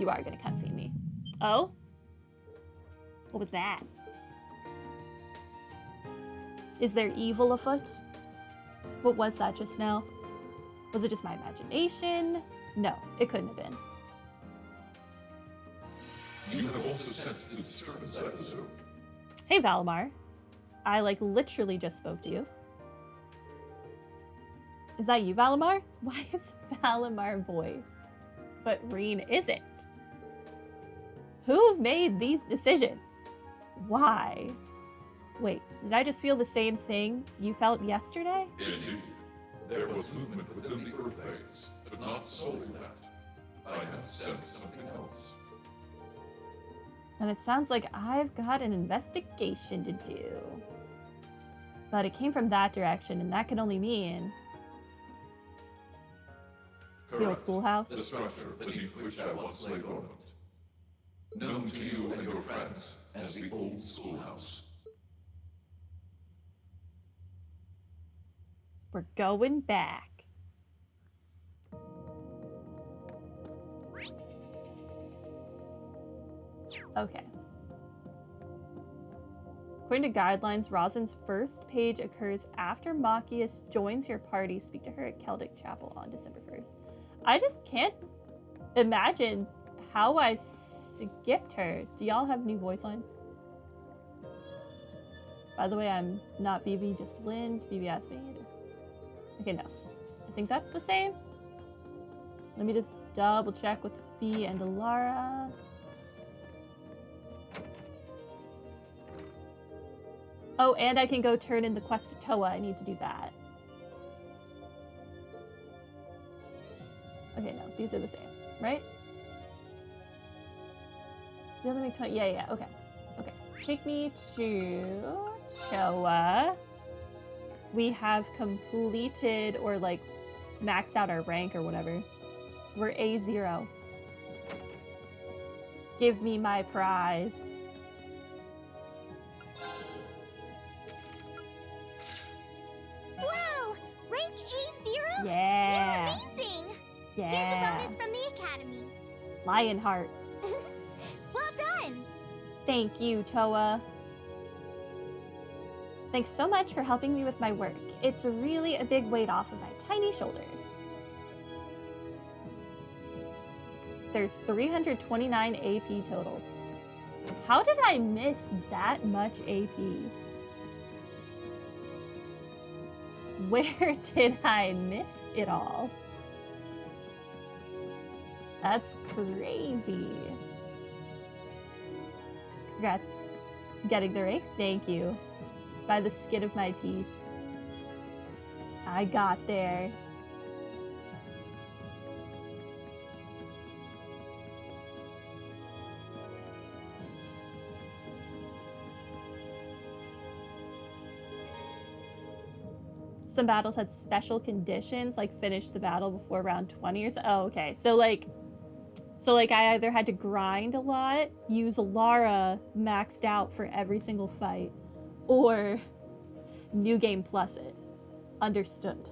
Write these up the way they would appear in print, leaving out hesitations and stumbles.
You are gonna cutscene me. Oh? What was that? Is there evil afoot? What was that just now? Was it just my imagination? No, it couldn't have been. You have also sensed the disturbance, I presume. Hey, Valimar. I, like, literally just spoke to you. Is that you, Valimar? Why is Valimar voiced, but Rean isn't? Who made these decisions? Why? Wait, did I just feel the same thing you felt yesterday? Indeed. There was movement within the Earth Veins, but not solely that. I have sensed something else. And it sounds like I've got an investigation to do. But it came from that direction, and that can only mean Correct. the old schoolhouse. The structure beneath which I once lay dormant. Known to you and your friends as the Old Schoolhouse. We're going back. Okay. According to guidelines, Rosin's first page occurs after Machias joins your party. Speak to her at Celtic Chapel on December 1st. I just can't imagine how I skipped her. Do y'all have new voice lines? By the way, I'm not Vivi, just Lind. Vivi asked me to... Okay, no. I think that's the same. Let me just double check with Fee and Alara. Oh, and I can go turn in the quest to Toa. I need to do that. Okay, no. These are the same, right? The other make 20. Yeah, okay. Okay. Take me to Toa. We have completed or like maxed out our rank or whatever. We're A0. Give me my prize. Wow! Rank A0? Yeah. You're amazing! Yeah. Here's a bonus from the Academy. Lionheart. Well done! Thank you, Toa. Thanks so much for helping me with my work. It's really a big weight off of my tiny shoulders. There's 329 AP total. How did I miss that much AP? Where did I miss it all? That's crazy. Congrats. Getting the rank? Thank you. By the skin of my teeth. I got there. Some battles had special conditions, like finish the battle before round 20 or so. Oh, okay. So like I either had to grind a lot, use Alara maxed out for every single fight, or new game plus it. Understood.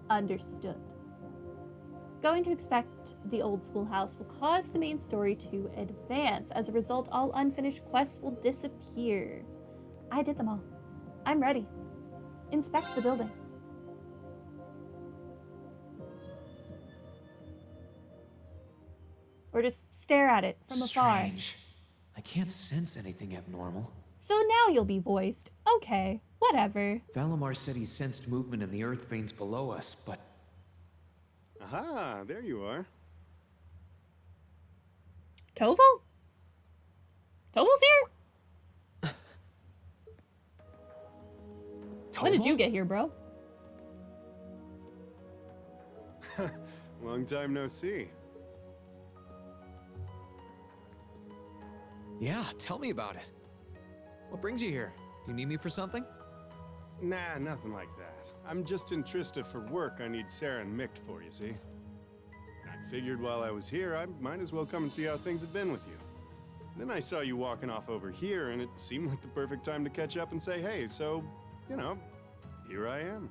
Understood. Going to expect the old schoolhouse will cause the main story to advance. As a result, all unfinished quests will disappear. I did them all. I'm ready. Inspect the building. Or just stare at it from afar. Strange. I can't sense anything abnormal. So now you'll be voiced. Okay, whatever. Valimar said he sensed movement in the earth veins below us, but... Aha, there you are. Toval? Toval's here? When did you get here, bro? Long time no see. Yeah, tell me about it. What brings you here? You need me for something? Nah, nothing like that. I'm just in Trista for work I need Sarah and Mick for, you see. I figured while I was here, I might as well come and see how things have been with you. Then I saw you walking off over here, and it seemed like the perfect time to catch up and say hey, so, you know, here I am.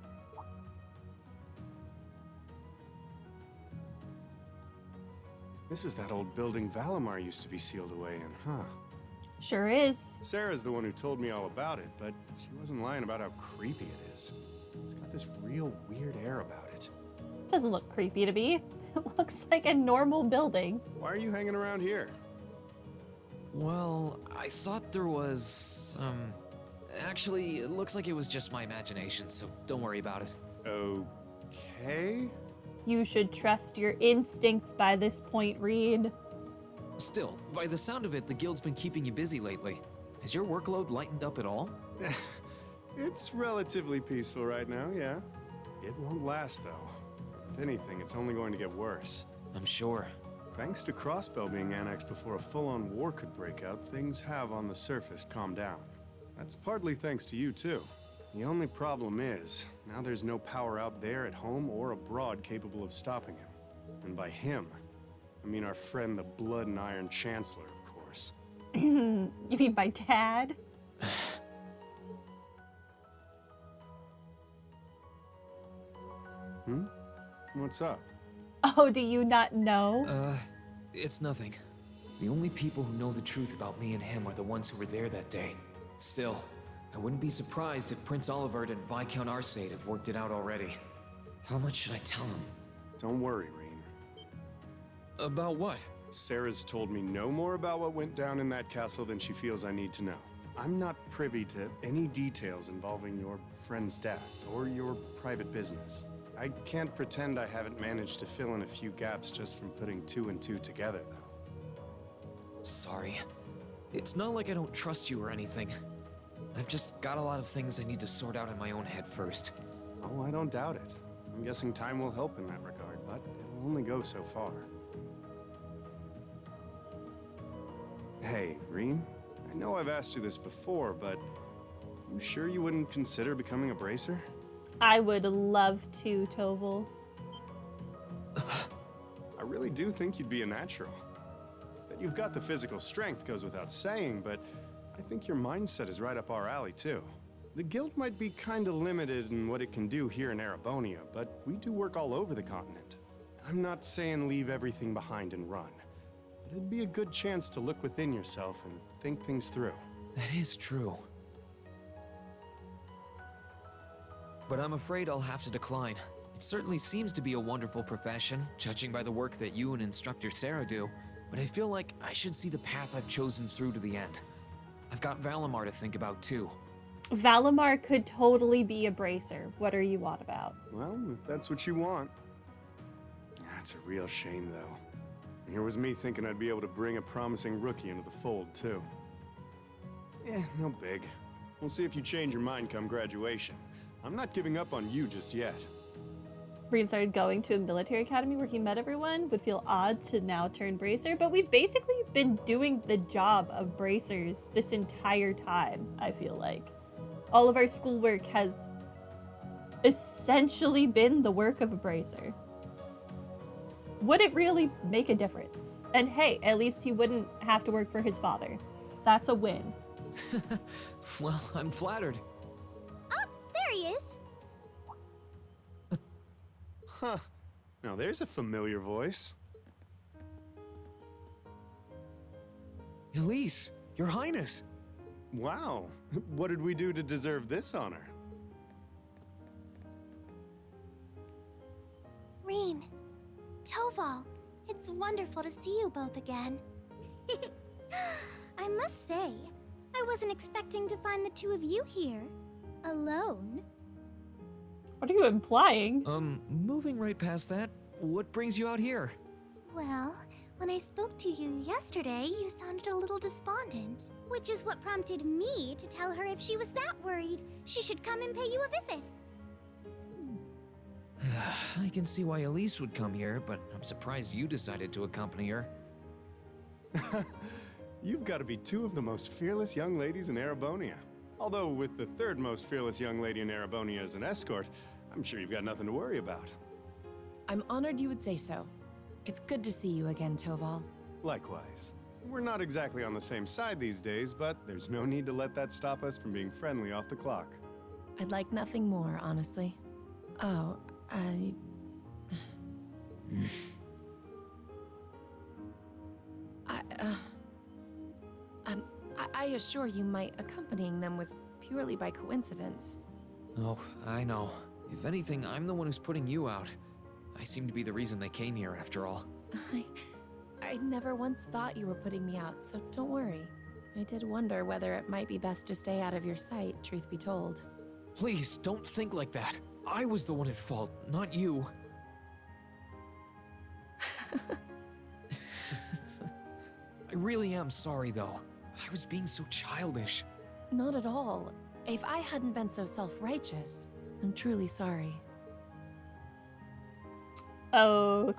This is that old building Valimar used to be sealed away in, huh? Sure is. Sarah's the one who told me all about it, but she wasn't lying about how creepy it is. It's got this real weird air about it. Doesn't look creepy to me. It looks like a normal building. Why are you hanging around here? Well, I thought there was, actually, it looks like it was just my imagination, so don't worry about it. Okay. You should trust your instincts by this point, Reed. Still, by the sound of it, the guild's been keeping you busy lately. Has your workload lightened up at all? It's relatively peaceful right now, yeah. It won't last, though. If anything, it's only going to get worse. I'm sure. Thanks to Crossbell being annexed before a full-on war could break out, things have on the surface calmed down. That's partly thanks to you, too. The only problem is, now there's no power out there at home or abroad capable of stopping him. And by him, I mean our friend the Blood and Iron Chancellor, of course. You mean my dad? What's up? Oh, do you not know? It's nothing. The only people who know the truth about me and him are the ones who were there that day. Still, I wouldn't be surprised if Prince Olivert and Viscount Arcade have worked it out already. How much should I tell him? Don't worry, Rean. About what? Sarah's told me no more about what went down in that castle than she feels I need to know. I'm not privy to any details involving your friend's death or your private business. I can't pretend I haven't managed to fill in a few gaps just from putting two and two together, though. Sorry. It's not like I don't trust you or anything. I've just got a lot of things I need to sort out in my own head first. Oh, I don't doubt it. I'm guessing time will help in that regard, but it'll only go so far. Hey, Rean, I know I've asked you this before, but you sure you wouldn't consider becoming a bracer? I would love to, Toval. I really do think you'd be a natural. That you've got the physical strength goes without saying, but I think your mindset is right up our alley, too. The guild might be kinda limited in what it can do here in Erebonia, but we do work all over the continent. I'm not saying leave everything behind and run, but it'd be a good chance to look within yourself and think things through. That is true. But I'm afraid I'll have to decline. It certainly seems to be a wonderful profession, judging by the work that you and Instructor Sarah do, but I feel like I should see the path I've chosen through to the end. I've got Valimar to think about too. Valimar could totally be a bracer. What are you on about? Well, if that's what you want. That's a real shame, though. Here was me thinking I'd be able to bring a promising rookie into the fold, too. No big. We'll see if you change your mind come graduation. I'm not giving up on you just yet. Reed started going to a military academy where he met everyone. Would feel odd to now turn bracer, but we've basically been doing the job of bracers this entire time, I feel like. All of our schoolwork has essentially been the work of a bracer. Would it really make a difference? And hey, at least he wouldn't have to work for his father. That's a win. Well, I'm flattered. Oh, there he is. Huh. Now there's a familiar voice. Elise, Your Highness. Wow. What did we do to deserve this honor? Rean, Toval, it's wonderful to see you both again. I must say, I wasn't expecting to find the two of you here, alone. What are you implying? Moving right past that, what brings you out here? Well, when I spoke to you yesterday, you sounded a little despondent, which is what prompted me to tell her if she was that worried, she should come and pay you a visit. I can see why Elise would come here, but I'm surprised you decided to accompany her. You've got to be two of the most fearless young ladies in Erebonia. Although with the third most fearless young lady in Erebonia as an escort, I'm sure you've got nothing to worry about. I'm honored you would say so. It's good to see you again, Toval. Likewise. We're not exactly on the same side these days, but there's no need to let that stop us from being friendly off the clock. I'd like nothing more, honestly. Oh, I assure you my accompanying them was purely by coincidence. Oh, I know. If anything, I'm the one who's putting you out. I seem to be the reason they came here, after all. I never once thought you were putting me out, so don't worry. I did wonder whether it might be best to stay out of your sight, truth be told. Please, don't think like that. I was the one at fault, not you. I really am sorry, though. I was being so childish. Not at all. If I hadn't been so self-righteous, I'm truly sorry. Okay.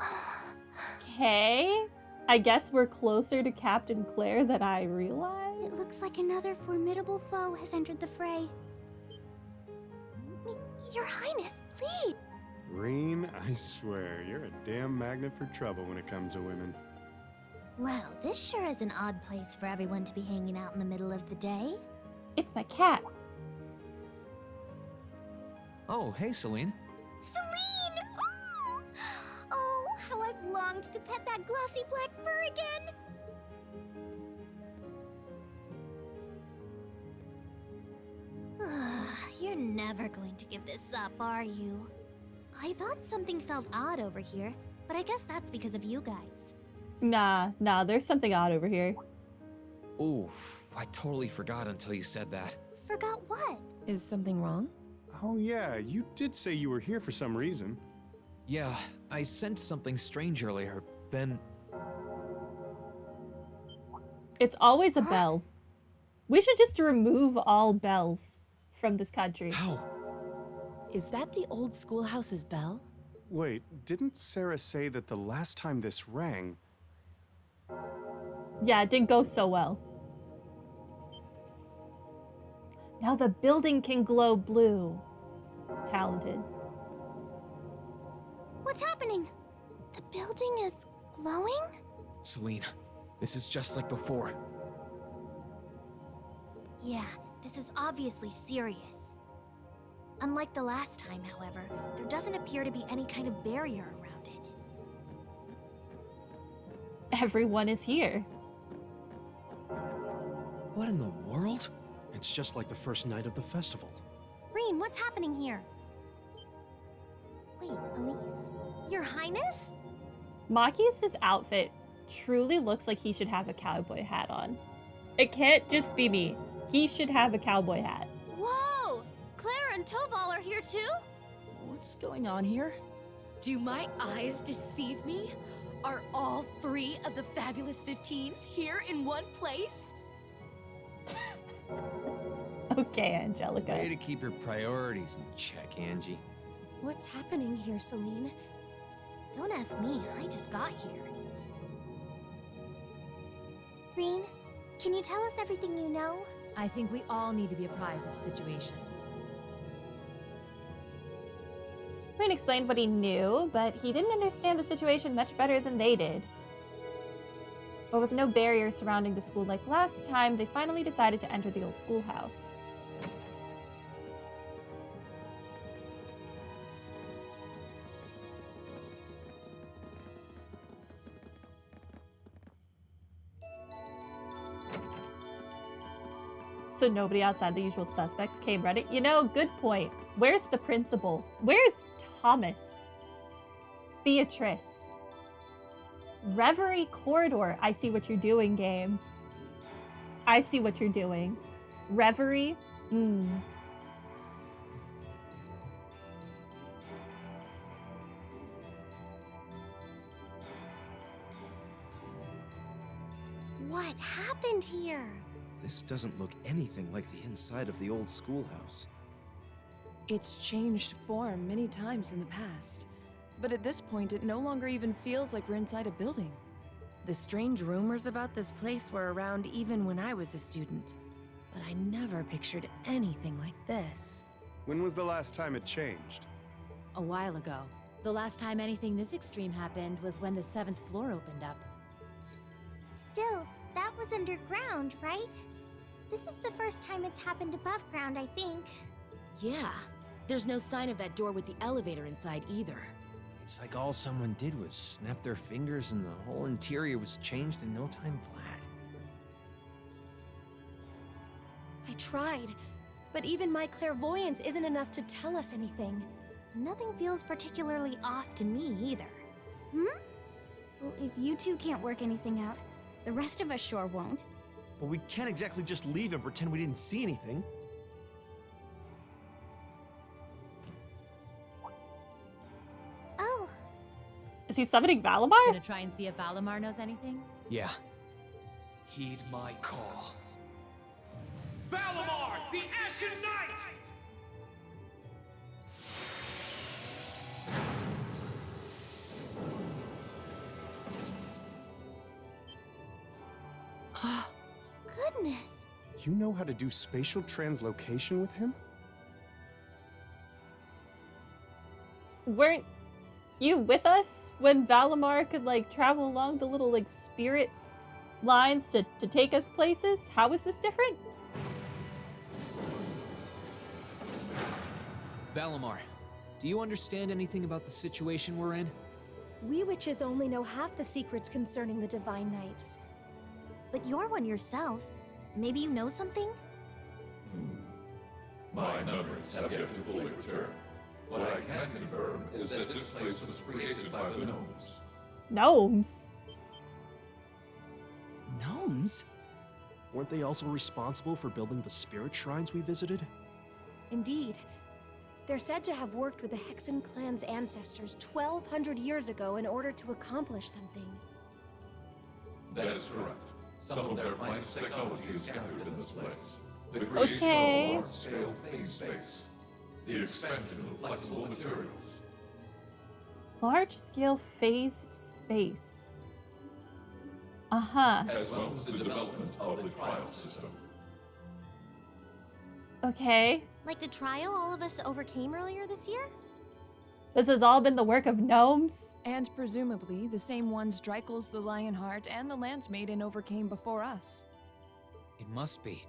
I guess we're closer to Captain Claire than I realized. It looks like another formidable foe has entered the fray. Your Highness, please! Reen, I swear, you're a damn magnet for trouble when it comes to women. Well, this sure is an odd place for everyone to be hanging out in the middle of the day. It's my cat. Oh, hey, Celine. Celine! Oh! Oh, how I've longed to pet that glossy black fur again! You're never going to give this up, are you? I thought something felt odd over here, but I guess that's because of you guys. Nah, there's something odd over here. Ooh, I totally forgot until you said that. Forgot what? Is something wrong? Oh yeah, you did say you were here for some reason. Yeah, I sensed something strange earlier, then... It's always a bell. We should just remove all bells from this country. How? Is that the old schoolhouse's bell? Wait, didn't Sarah say that the last time this rang... Yeah, it didn't go so well. Now the building can glow blue. Talented. What's happening? The building is glowing? Celine, this is just like before. Yeah, this is obviously serious. Unlike the last time, however, there doesn't appear to be any kind of barrier around it. Everyone is here. What in the world? It's just like the first night of the festival. Reen, what's happening here? Wait, Elise? Your Highness? Machias' outfit truly looks like he should have a cowboy hat on. It can't just be me. He should have a cowboy hat. Whoa! Claire and Toval are here too? What's going on here? Do my eyes deceive me? Are all 3 of the fabulous 15s here in one place? Okay, Angelica. Way to keep your priorities in check, Angie. What's happening here, Celine? Don't ask me, I just got here. Reen, can you tell us everything you know? I think we all need to be apprised of the situation. Reen explained what he knew, but he didn't understand the situation much better than they did. But with no barriers surrounding the school like last time, they finally decided to enter the old schoolhouse. So nobody outside the usual suspects came ready. You know, good point. Where's the principal? Where's Thomas? Beatrice. Reverie Corridor. I see what you're doing, game. I see what you're doing. Reverie? What happened here? This doesn't look anything like the inside of the old schoolhouse. It's changed form many times in the past, but at this point it no longer even feels like we're inside a building. The strange rumors about this place were around even when I was a student, but I never pictured anything like this. When was the last time it changed? A while ago. The last time anything this extreme happened was when the 7th floor opened up. Still, that was underground, right? This is the first time it's happened above ground, I think. Yeah. There's no sign of that door with the elevator inside either. It's like all someone did was snap their fingers and the whole interior was changed in no time flat. I tried, but even my clairvoyance isn't enough to tell us anything. Nothing feels particularly off to me either. Hmm? Well, if you two can't work anything out, the rest of us sure won't. But we can't exactly just leave and pretend we didn't see anything. Oh, Is he summoning Valamar? Gonna try and see if Valamar knows anything? Yeah. Heed my call. Valamar, the Ashen Knight! goodness. You know how to do spatial translocation with him? Weren't you with us when Valamar could like travel along the little like spirit lines to take us places? How is this different? Valamar, do you understand anything about the situation we're in? We witches only know half the secrets concerning the Divine Knights. But you're one yourself. Maybe you know something? My memories have yet to fully return. What I can confirm is that this place was created by the gnomes. Gnomes? Gnomes? Weren't they also responsible for building the spirit shrines we visited? Indeed. They're said to have worked with the Hexen clan's ancestors 1,200 years ago in order to accomplish something. That is correct. Some of their finest technology is gathered in this place. The creation Okay. of a large-scale phase space. The expansion of flexible materials. Large-scale phase space. Uh-huh. As well as the development of the trial system. Okay. Like the trial all of us overcame earlier this year? This has all been the work of gnomes? And presumably the same ones Dreikel's the Lionheart and the Lance Maiden overcame before us. It must be.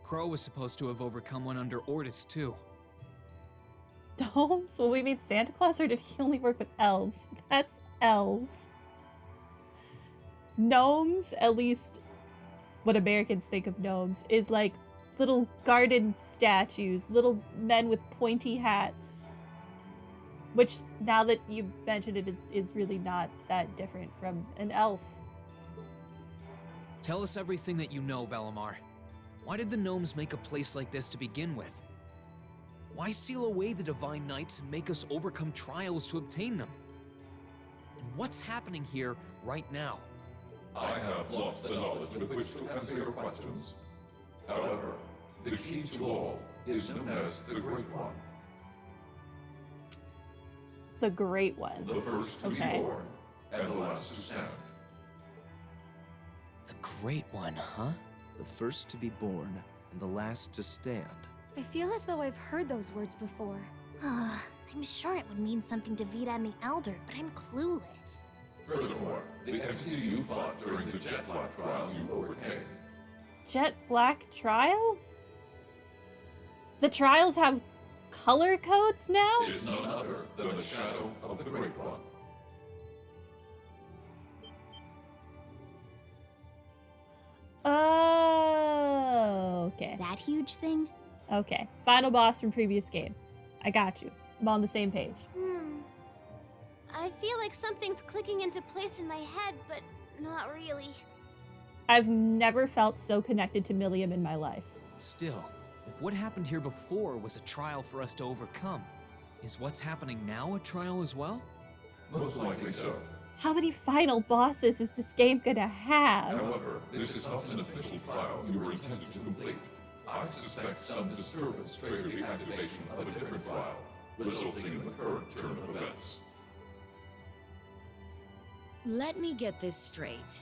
Crow was supposed to have overcome one under Ordis, too. Gnomes? Will we meet Santa Claus, or did he only work with elves? That's elves. Gnomes, at least what Americans think of gnomes, is like little garden statues, little men with pointy hats. Which, now that you mentioned it, is really not that different from an elf. Tell us everything that you know, Valamar. Why did the gnomes make a place like this to begin with? Why seal away the Divine Knights and make us overcome trials to obtain them? And what's happening here right now? I have lost the knowledge with which to answer your questions. However, the key to all is known as the Great One. The Great One. The first to be born, and the last to stand. The Great One, huh? The first to be born and the last to stand. I feel as though I've heard those words before. I'm sure it would mean something to Vida and the Elder, but I'm clueless. Furthermore, the entity you fought during the Jet Black trial you overcame. Jet Black Trial? The trials have color codes now? Is none other than the shadow of the Great One. Oh, okay. That huge thing? Okay. Final boss from previous game. I got you. I'm on the same page. I feel like something's clicking into place in my head, but not really. I've never felt so connected to Milliam in my life. Still, if what happened here before was a trial for us to overcome, is what's happening now a trial as well? Most likely so. How many final bosses is this game gonna have? However, this is not an official trial you were intended to complete. I suspect some disturbance triggered the activation of a different trial, resulting in the current turn of events. Let me get this straight.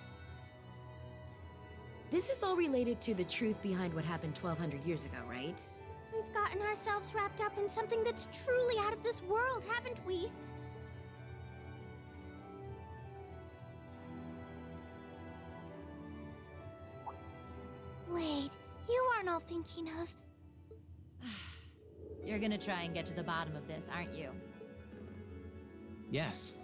This is all related to the truth behind what happened 1,200 years ago, right? We've gotten ourselves wrapped up in something that's truly out of this world, haven't we? Wait, you aren't all thinking of... You're gonna try and get to the bottom of this, aren't you? Yes.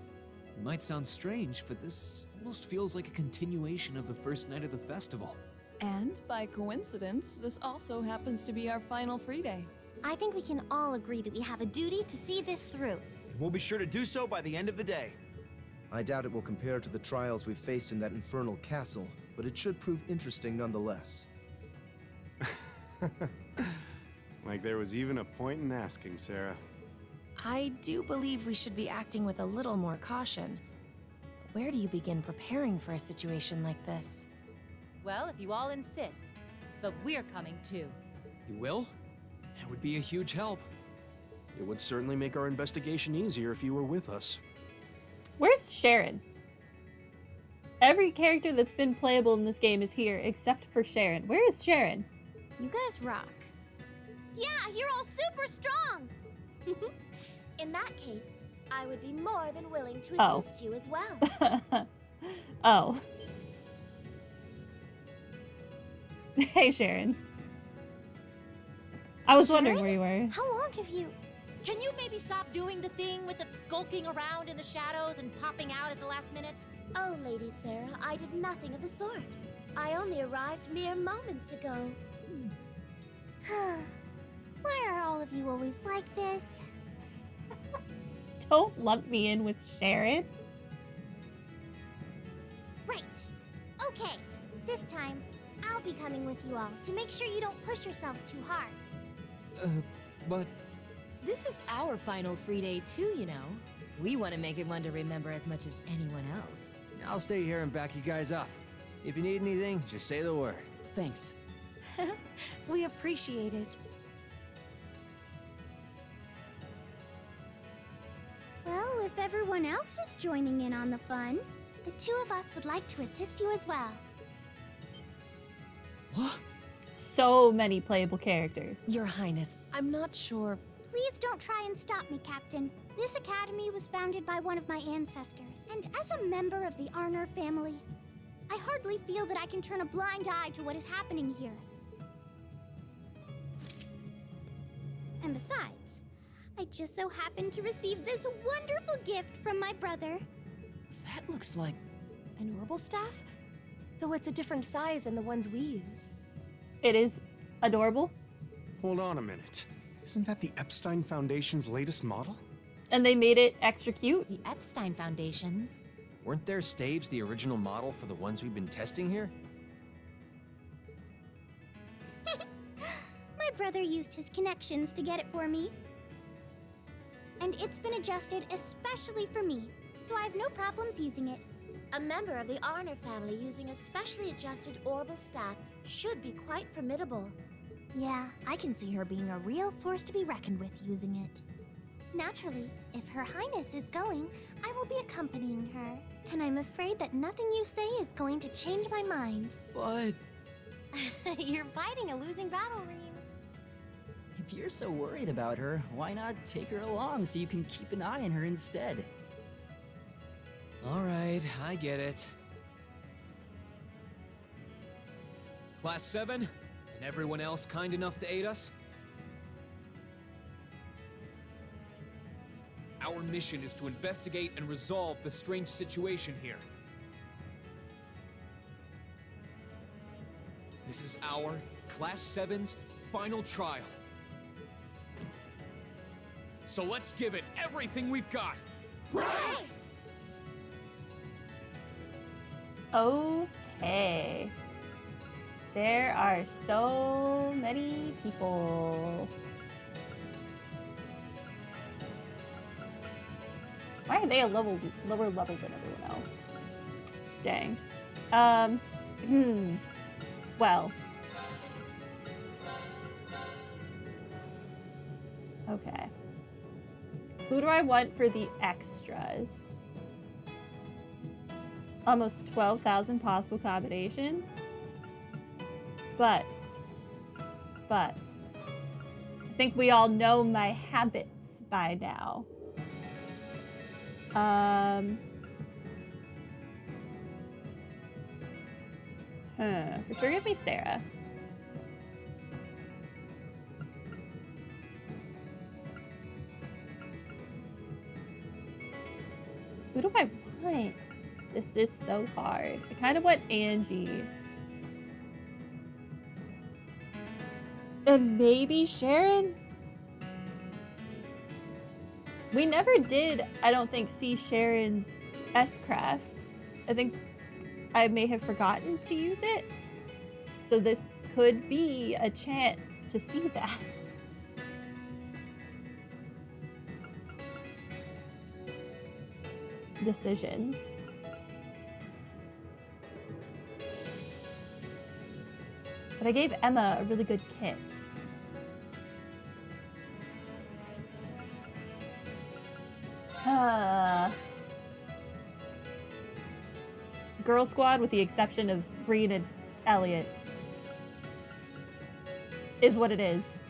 It might sound strange, but this almost feels like a continuation of the first night of the festival. And by coincidence, this also happens to be our final free day. I think we can all agree that we have a duty to see this through. And we'll be sure to do so by the end of the day. I doubt it will compare to the trials we've faced in that infernal castle, but it should prove interesting nonetheless. Like there was even a point in asking, Sarah. I do believe we should be acting with a little more caution. Where do you begin preparing for a situation like this? Well, if you all insist. But we're coming too. You will? That would be a huge help. It would certainly make our investigation easier if you were with us. Where's Sharon? Every character that's been playable in this game is here, except for Sharon. Where is Sharon? You guys rock. Yeah, you're all super strong! In that case, I would be more than willing to assist you as well. Oh. Hey, Sharon. I was wondering where you were. How long have you... Can you maybe stop doing the thing with the skulking around in the shadows and popping out at the last minute? Oh, Lady Sarah, I did nothing of the sort. I only arrived mere moments ago. Why are all of you always like this? Don't lump me in with Sharon. Right. Okay, this time, I'll be coming with you all to make sure you don't push yourselves too hard. But... This is our final free day too, you know. We want to make it one to remember as much as anyone else. I'll stay here and back you guys up. If you need anything, just say the word. Thanks. We appreciate it. Well, if everyone else is joining in on the fun, the two of us would like to assist you as well. What? So many playable characters. Your Highness, I'm not sure. Please don't try and stop me, Captain. This academy was founded by one of my ancestors, and as a member of the Arner family, I hardly feel that I can turn a blind eye to what is happening here. And besides, I just so happened to receive this wonderful gift from my brother. That looks like An orbital staff? Though it's a different size than the ones we use. It is adorable. Hold on a minute. Isn't that the Epstein Foundation's latest model? And they made it extra cute. The Epstein Foundations. Weren't their staves the original model for the ones we've been testing here? My brother used his connections to get it for me. And it's been adjusted especially for me, so I have no problems using it. A member of the Arner family using a specially adjusted orbital staff should be quite formidable. Yeah, I can see her being a real force to be reckoned with using it. Naturally, if Her Highness is going, I will be accompanying her. And I'm afraid that nothing you say is going to change my mind. But... You're fighting a losing battle, Rean. If you're so worried about her, why not take her along so you can keep an eye on her instead? Alright, I get it. Class 7, and everyone else kind enough to aid us? Our mission is to investigate and resolve the strange situation here. This is our, Class 7's, final trial. So let's give it everything we've got! Right! Okay. There are so many people. Why are they a lower level than everyone else? Dang. Well. Okay. Who do I want for the extras? Almost 12,000 possible combinations. But I think we all know my habits by now. For sure give me Sarah. This is so hard. I kind of want Angie. And maybe Sharon? We never did, I don't think, see Sharon's S-Crafts. I think I may have forgotten to use it. So this could be a chance to see that. Decisions. But I gave Emma a really good kit. Girl Squad, with the exception of Breen and Elliot, is what it is.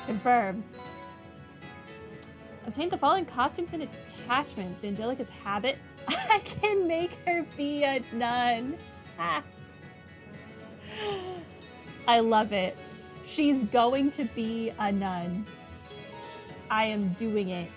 Confirm. Obtain the following costumes and attachments. Angelica's habit. I can make her be a nun. Ah. I love it. She's going to be a nun. I am doing it.